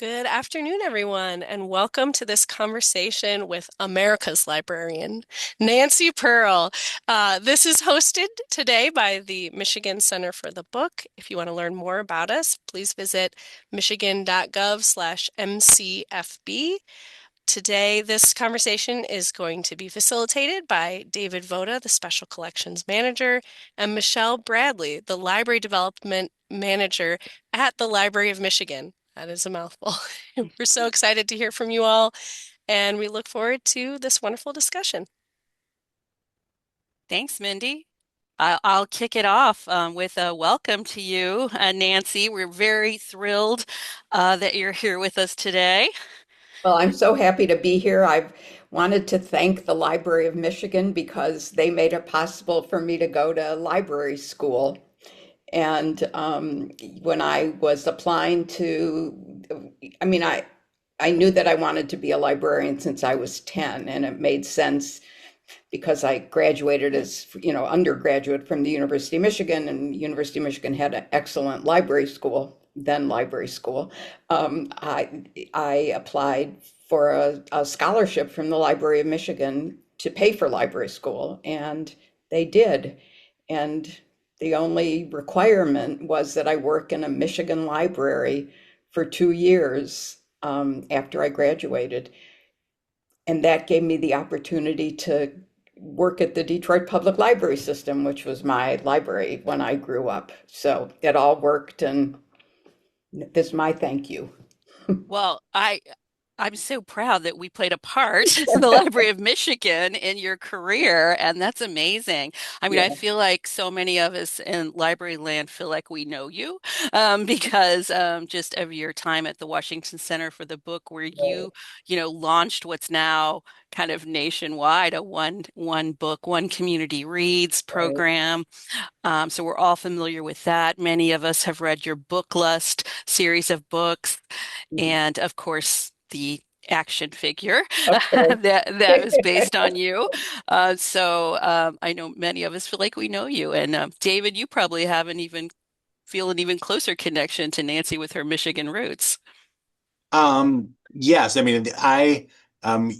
Good afternoon, everyone, and welcome to this conversation with America's librarian, Nancy Pearl. This is hosted today by the Michigan Center for the Book. If you want to learn more about us, please visit michigan.gov/MCFB. Today, this conversation is going to be facilitated by David Votta, the Special Collections Manager, and Michelle Bradley, the Library Development Manager at the Library of Michigan. That is a mouthful. We're so excited to hear from you all, and we look forward to this wonderful discussion. Thanks, Mindy. I'll kick it off with a welcome to you, Nancy. We're very thrilled that you're here with us today. Well, I'm so happy to be here. I've wanted to thank the Library of Michigan because they made it possible for me to go to library school. And when I was applying to, I mean, I knew that I wanted to be a librarian since I was 10, and it made sense because I graduated as, undergraduate from the University of Michigan, and University of Michigan had an excellent library school, then library school. I applied for a scholarship from the Library of Michigan to pay for library school, and they did. And the only requirement was that I work in a Michigan library for 2 years after I graduated. And that gave me the opportunity to work at the Detroit Public Library System, which was my library when I grew up. So it all worked, and this is my thank you. Well, I'm so proud that we played a part in the Library of Michigan in your career, and that's amazing. I mean, I Yeah, feel like so many of us in library land feel like we know you because just of your time at the Washington Center for the Book, where right, launched what's now kind of nationwide a one book, one community reads right. program. So we're all familiar with that. Many of us have read your Book Lust series of books, Mhm. and of course, the action figure Okay. that was based on you. So I know many of us feel like we know you. And David, you probably haven't even feel an even closer connection to Nancy with her Michigan roots. Yes, I mean,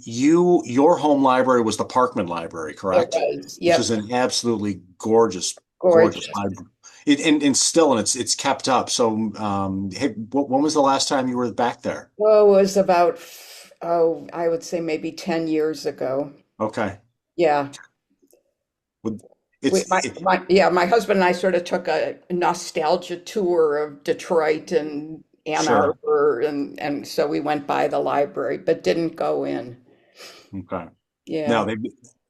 your home library was the Parkman Library, It correct? was, Which yep, is an absolutely gorgeous, gorgeous gorgeous. library. And it's kept up. So, hey, when was the last time you were back there? Oh, it was about, I would say maybe 10 years ago. Okay. Yeah. Would- We, It's my, it, my, yeah, my husband and I sort of took a nostalgia tour of Detroit and Ann sure. Arbor, and so we went by the library, but didn't go in. Okay. No, Yeah.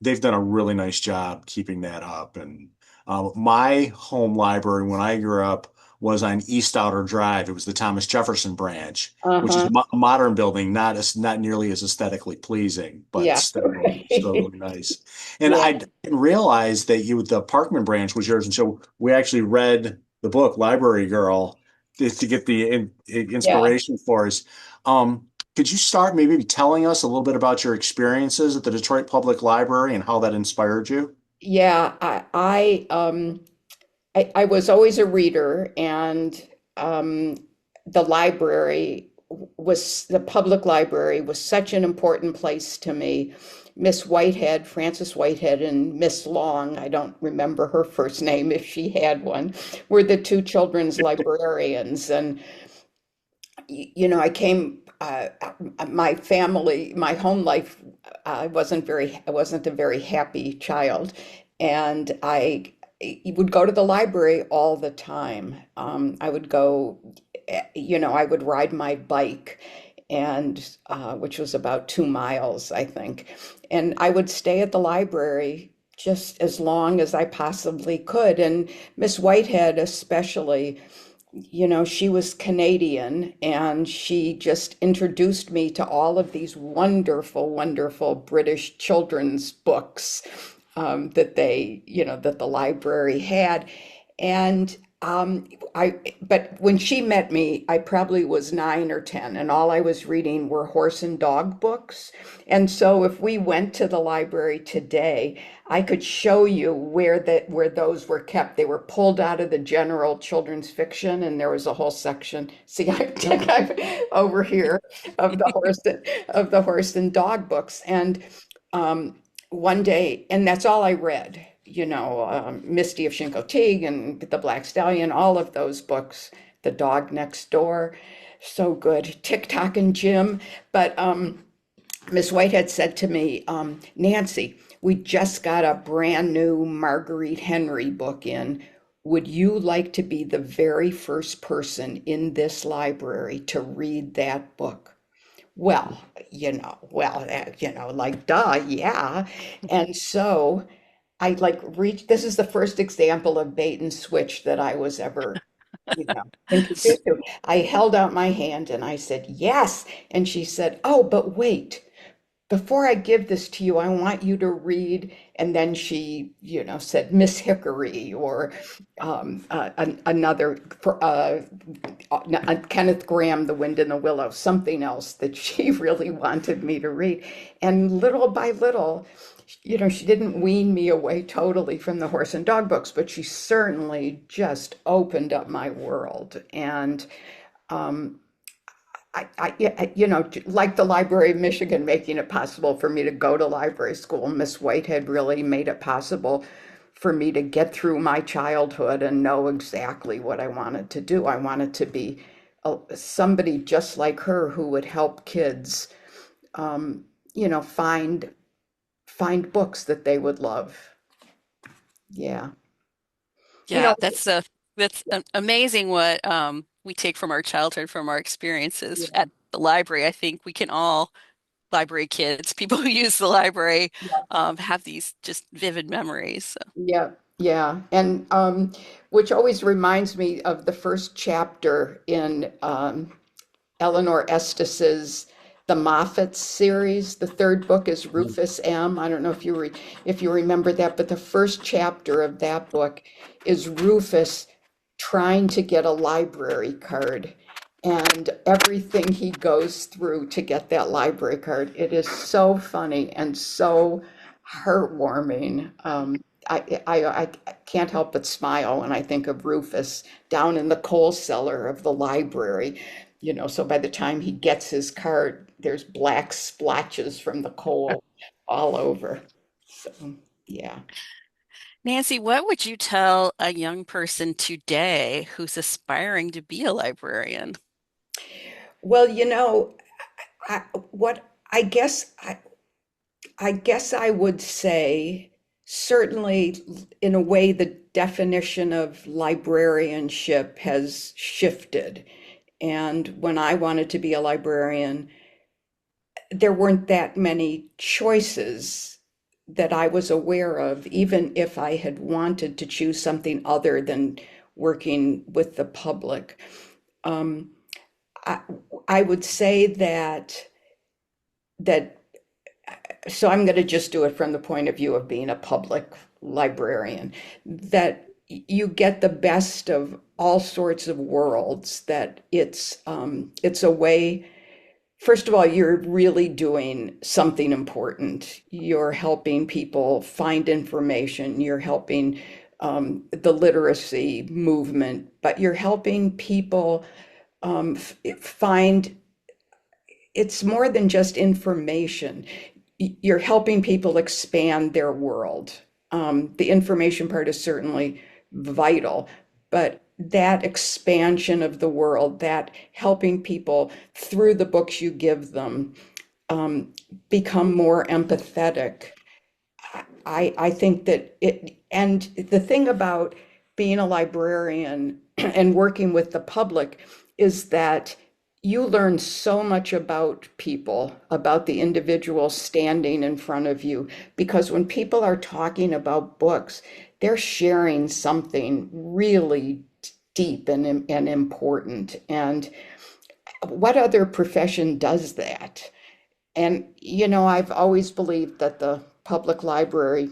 they've done a really nice job keeping that up. And my home library when I grew up was on East Outer Drive. It was the Thomas Jefferson branch, which is Uh-huh. a modern building, not nearly as aesthetically pleasing, but Yeah. still really nice. And Yeah. I didn't realize that the Parkman branch was yours, and so we actually read the book Library Girl to get the Yeah. inspiration for us. Could you start maybe telling us a little bit about your experiences at the Detroit Public Library and how that inspired you? Yeah. I was always a reader, and um, the public library was such an important place to me. Miss Whitehead, Frances Whitehead, and Miss Long, I don't remember her first name if she had one, were the two children's librarians. And, I came, my family, my home life, I wasn't a very happy child. And I would go to the library all the time. I would go, I would ride my bike, and which was about 2 miles, I think. And I would stay at the library just as long as I possibly could. And Miss Whitehead, especially, she was Canadian, and she just introduced me to all of these wonderful, wonderful British children's books that that the library had. And Um, but when she met me, I probably was 9 or 10, and all I was reading were horse and dog books. And so if we went to the library today, I could show you where those were kept. They were pulled out of the general children's fiction, and there was a whole section. See, I'm over here of the horse and dog books. And um, one day, and that's all I read, Misty of Chincoteague and The Black Stallion, all of those books, The Dog Next Door, so good, TikTok and Jim. But Miss Whitehead said to me, Nancy, we just got a brand new Marguerite Henry book in. Would you like to be the very first person in this library to read that book? Well, like, duh, yeah. And so I like reached, this is the first example of bait and switch that I was ever, introduced to. I held out my hand and I said, yes. And she said, oh, but wait. Before I give this to you, I want you to read. And then she, said Miss Hickory or another, Kenneth Graham, The Wind in the Willow, something else that she really wanted me to read. And little by little, she didn't wean me away totally from the horse and dog books, but she certainly just opened up my world. And um, like the Library of Michigan making it possible for me to go to library school, Miss Whitehead really made it possible for me to get through my childhood and know exactly what I wanted to do. I wanted to be somebody just like her who would help kids, um, find books that they would love. Yeah. You Yeah, know, that's amazing what we take from our childhood, from our experiences yeah, at the library. I think we can all, library kids, people who use the library, have these just vivid memories. So, yeah, yeah. And which always reminds me of the first chapter in Eleanor Estes' The Moffat series. The third book is Rufus M. I don't know if you remember that, but the first chapter of that book is Rufus trying to get a library card and everything he goes through to get that library card. It is so funny and so heartwarming. I can't help but smile when I think of Rufus down in the coal cellar of the library. So by the time he gets his card, there's black splotches from the coal all over. So, yeah. Nancy, what would you tell a young person today who's aspiring to be a librarian? Well, I, what I guess I would say certainly in a way the definition of librarianship has shifted. And when I wanted to be a librarian, there weren't that many choices that I was aware of, even if I had wanted to choose something other than working with the public. Um, I, I would say that so I'm going to just do it from the point of view of being a public librarian, that you get the best of all sorts of worlds, that it's a way. First of all, you're really doing something important. You're helping people find information. You're helping the literacy movement, but you're helping people find it's more than just information. You're helping people expand their world. The information part is certainly vital, but that expansion of the world, that helping people through the books you give them um, become more empathetic. I think that and the thing about being a librarian and working with the public is that you learn so much about people, about the individual standing in front of you, because when people are talking about books, they're sharing something really deep and important. And what other profession does that? And, I've always believed that the public library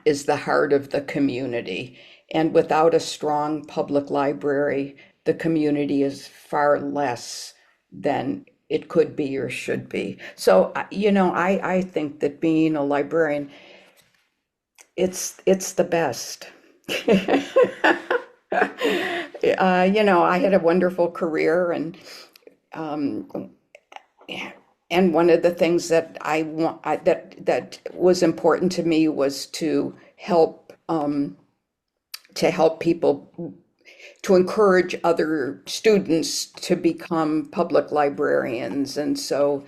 is the heart of the community. And without a strong public library, the community is far less than it could be or should be. So, I think that being a librarian, it's the best. I had a wonderful career, um, and one of the things that I want that was important to me was to help people, to encourage other students to become public librarians. And so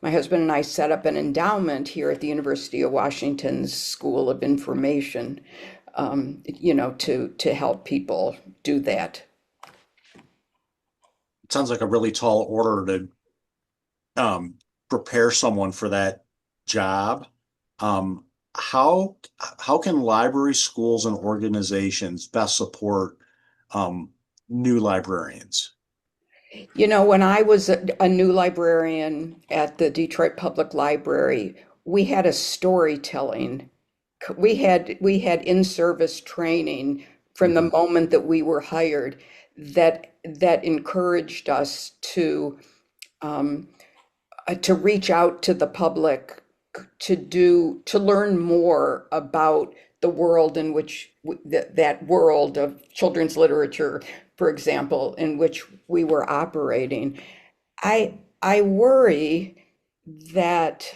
my husband and I set up an endowment here at the University of Washington's School of Information, to help people do that. It sounds like a really tall order to um, prepare someone for that job. Um, how how can libraries, schools, and organizations best support um, new librarians? When I was a new librarian at the Detroit Public Library, we had a storytelling. We had in-service training from the Mhm. moment that we were hired that encouraged us um, to reach out to the public, to learn more about the world in which that world of children's literature, for example, in which we were operating. I worry that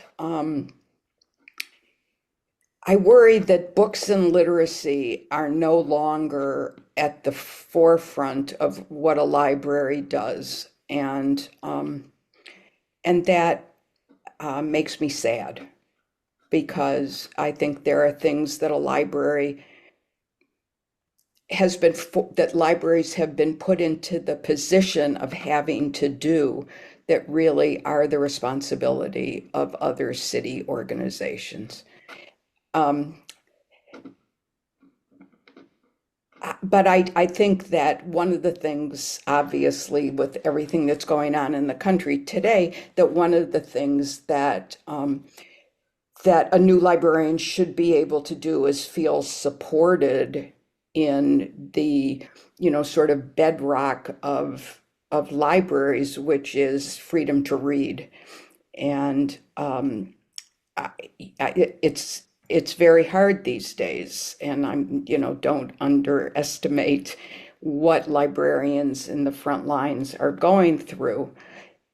books and literacy are no longer at the forefront of what a library does, and that makes me sad, because I think there are things that libraries have been put into the position of having to do, that really are the responsibility of other city organizations. Um, but I think that one of the things, obviously, with everything that's going on in the country today, that one of the things that a new librarian should be able to do is feel supported in the, sort of bedrock of libraries, which is freedom to read. And I, it's very hard these days, and don't underestimate what librarians in the front lines are going through.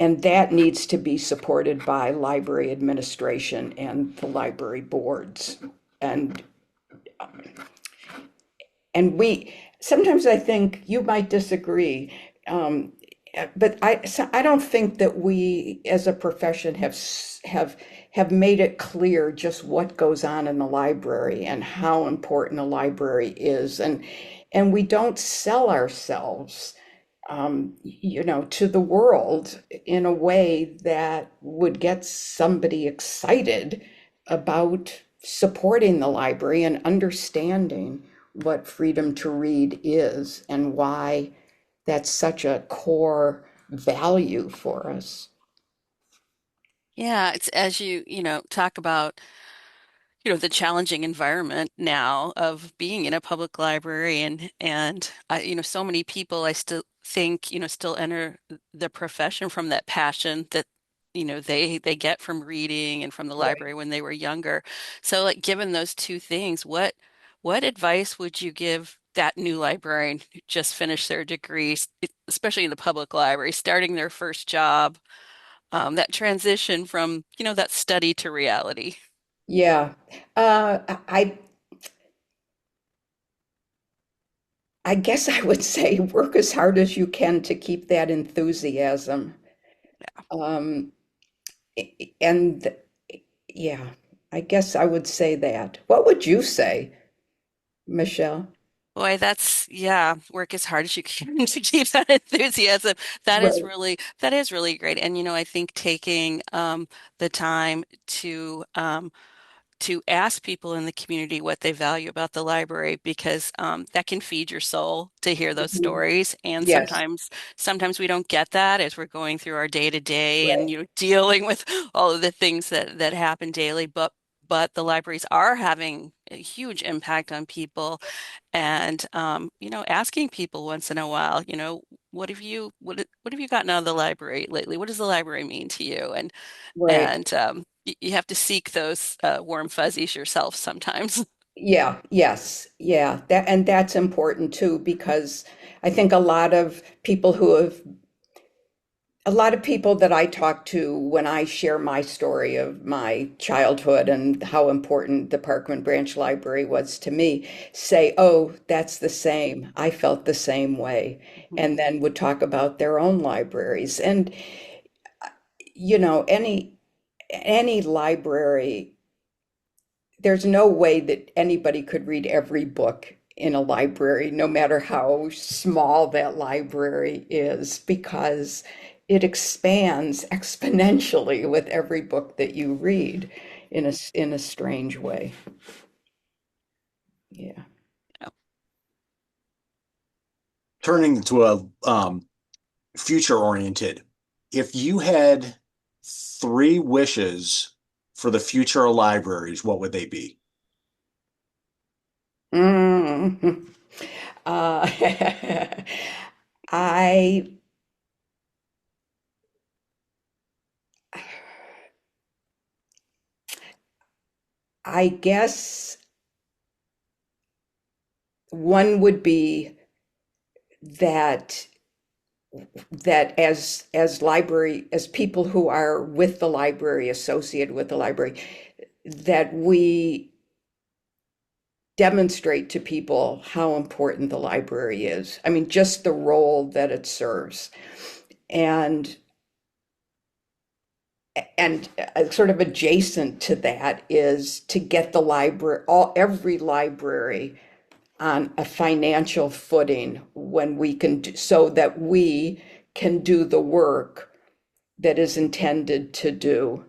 And that needs to be supported by library administration and the library boards. And and we sometimes, I think you might disagree, um, but I don't think that we as a profession have made it clear just what goes on in the library and how important a library is, and we don't sell ourselves, to the world in a way that would get somebody excited about supporting the library and understanding what freedom to read is and why that's such a core value for us. Yeah, it's as you talk about, the challenging environment now of being in a public library and so many people I still think, still enter the profession from that passion that, they get from reading and from the Right. library when they were younger. So like given those two things, what advice would you give that new librarian who just finished their degree, especially in the public library, starting their first job, that transition from, that study to reality? Yeah. I guess I would say work as hard as you can to keep that enthusiasm. Um, and yeah, I guess I would say that. What would you say, Michelle? Boy, yeah, work as hard as you can to keep that enthusiasm. Right. That is really great. And, I think taking the time to ask people in the community what they value about the library, because that can feed your soul to hear those Mhm. stories. And Yes. sometimes we don't get that as we're going through our day to day and Right. dealing with all of the things that happen daily. But but the libraries are having a huge impact on people. And asking people once in a while, what have you gotten out of the library lately? What does the library mean to you? Right. And you have to seek those warm fuzzies yourself sometimes. Yeah, yes, yeah. That's important too, because I think a lot of people that I talk to when I share my story of my childhood and how important the Parkman Branch Library was to me say, "Oh, that's the same. I felt the same way." And then would talk about their own libraries. And you know, any library, there's no way that anybody could read every book in a library, no matter how small that library is, because it expands exponentially with every book that you read in a strange way. Yeah. Turning to a future oriented, if you had three wishes for the future of libraries, what would they be? Mm. Uh, I I guess one would be that as people who are with the library, associated with the library, that we demonstrate to people how important the library is. I mean, just the role that it serves. And sort of adjacent to that is to get the library, every library on a financial footing when we can do, so that we can do the work that is intended to do.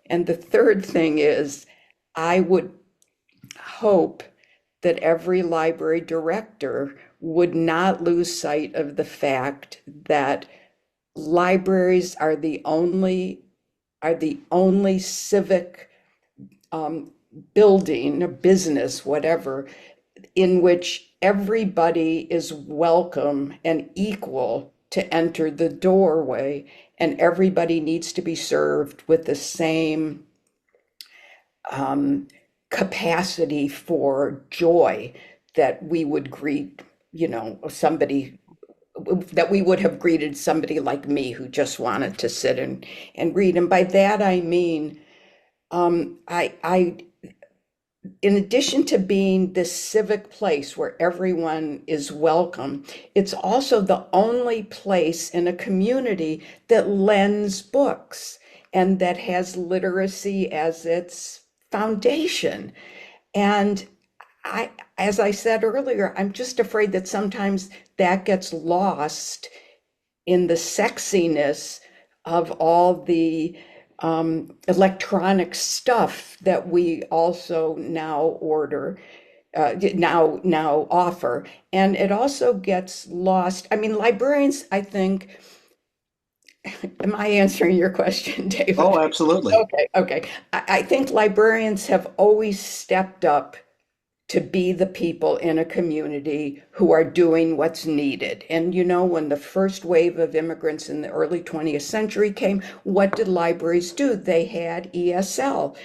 And the third thing is, I would hope that every library director would not lose sight of the fact that libraries are the only civic building, a business, whatever, in which everybody is welcome and equal to enter the doorway, and everybody needs to be served with the same um, capacity for joy that we would greet, somebody that we would have greeted somebody like me who just wanted to sit and read. And by that I mean, I in addition to being this civic place where everyone is welcome, it's also the only place in a community that lends books and that has literacy as its foundation. And as I said earlier, I'm just afraid that sometimes that gets lost in the sexiness of all the electronic stuff that we also now order, now offer, and it also gets lost. I mean, librarians, I think, am I answering your question, Oh, David? absolutely. Okay. I think librarians have always stepped up to be the people in a community who are doing what's needed. And when the first wave of immigrants in the early 20th century came, what did libraries do? They had ESL.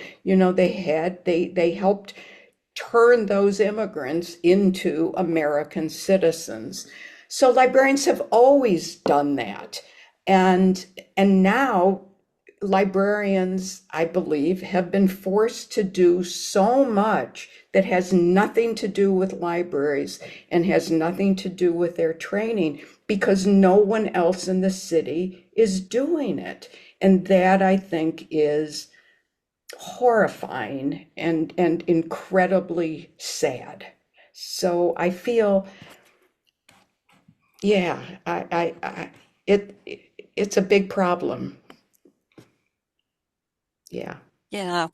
They helped turn those immigrants into American citizens. So librarians have always done that. And now librarians, I believe, have been forced to do so much that has nothing to do with libraries and has nothing to do with their training because no one else in the city is doing it. And that, I think, is horrifying and incredibly sad. So I feel, yeah, it it's a big problem. Yeah. Yeah.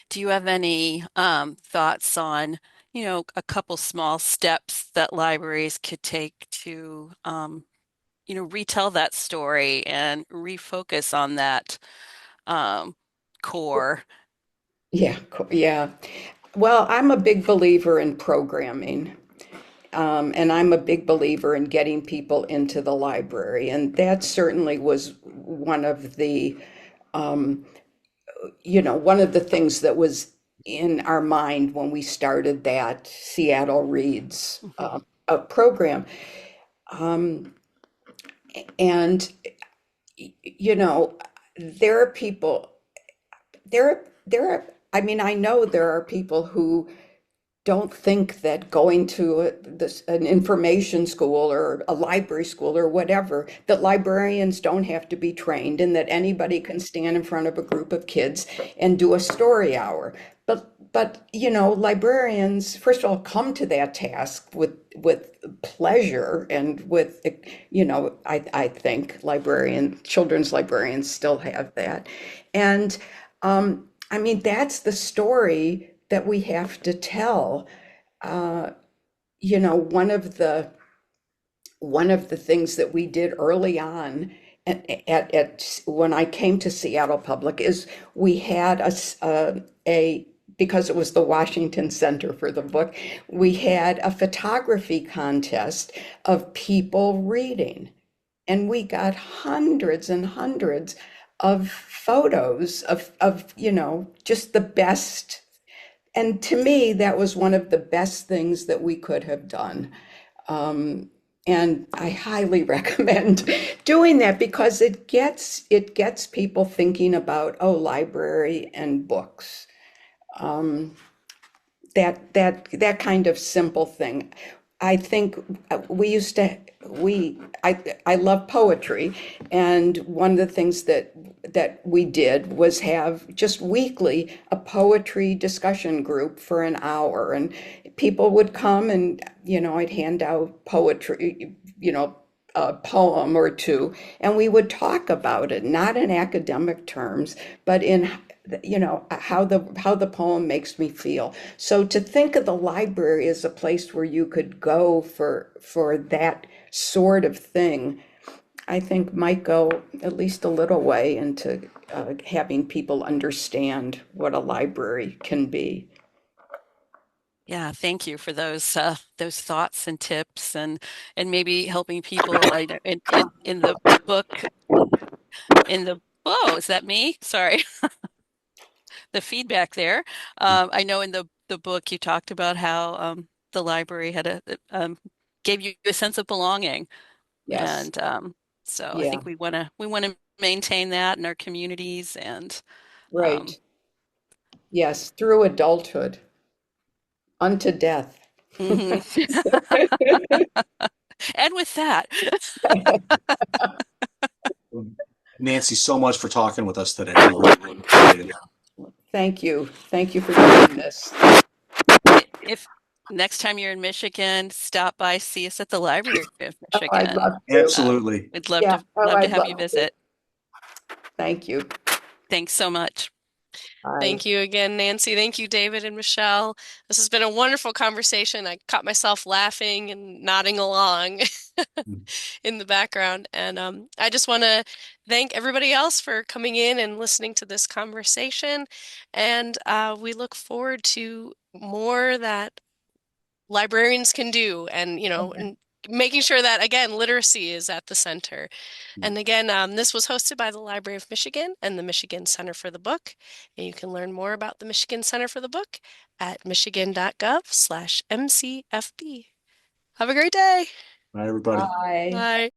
Do you have any thoughts on, a couple small steps that libraries could take to, retell that story and refocus on that um, core? Yeah, yeah. Well, I'm a big believer in programming. And I'm a big believer in getting people into the library. And that certainly was one of the, one of the things that was in our mind when we started that Seattle Reads Mhm. program. Um, and, you know, there are people, I mean, I know there are people who don't think that going to an information school or a library school or whatever, that librarians don't have to be trained and that anybody can stand in front of a group of kids and do a story hour. But librarians, first of all, come to that task with pleasure and with, I think children's librarians still have that. And I mean, that's the story that we have to tell. Uh, you know, one of the things that we did early on at when I came to Seattle Public is we had a because it was the Washington Center for the book, we had a photography contest of people reading, and we got hundreds and hundreds of photos of just the best. And to me, that was one of the best things that we could have done. Um, and I highly recommend doing that because it gets people thinking about, oh, library and books. Um, that kind of simple thing. I think we used to we I love poetry, and one of the things that we did was have just weekly a poetry discussion group for an hour, and people would come, and I'd hand out poetry, a poem or two, and we would talk about it, not in academic terms, but in how the poem makes me feel. So to think of the library as a place where you could go for that sort of thing, I think might go at least a little way into having people understand what a library can be. Yeah, thank you for those thoughts and tips and maybe helping people. I know in the book in the oh, is that me? Sorry, the feedback there. I know in the book you talked about how the library had gave you a sense of belonging, Yes. and so I Yeah. think we want to maintain that in our communities and um, Right. Yes. Through adulthood, unto death. mhm. And with that, Nancy, so much for talking with us today. We really appreciate it. Thank you. Thank you for doing this. if next time you're in Michigan, stop by, see us at the Library of Oh, I'd Michigan. love to. Absolutely. We'd love Yeah. to Oh, love to I'd have you love to. visit. Thank you. Thanks so much. Bye. Thank you again, Nancy. Thank you, David and Michelle. This has been a wonderful conversation. I caught myself laughing and nodding along in the background. And I just want to thank everybody else for coming in and listening to this conversation. And we look forward to more that librarians can do and making sure that, again, literacy is at the center. And again, this was hosted by the Library of Michigan and the Michigan Center for the Book. And you can learn more about the Michigan Center for the Book at michigan.gov/MCFB. Have a great day. Bye, everybody. Bye. Bye.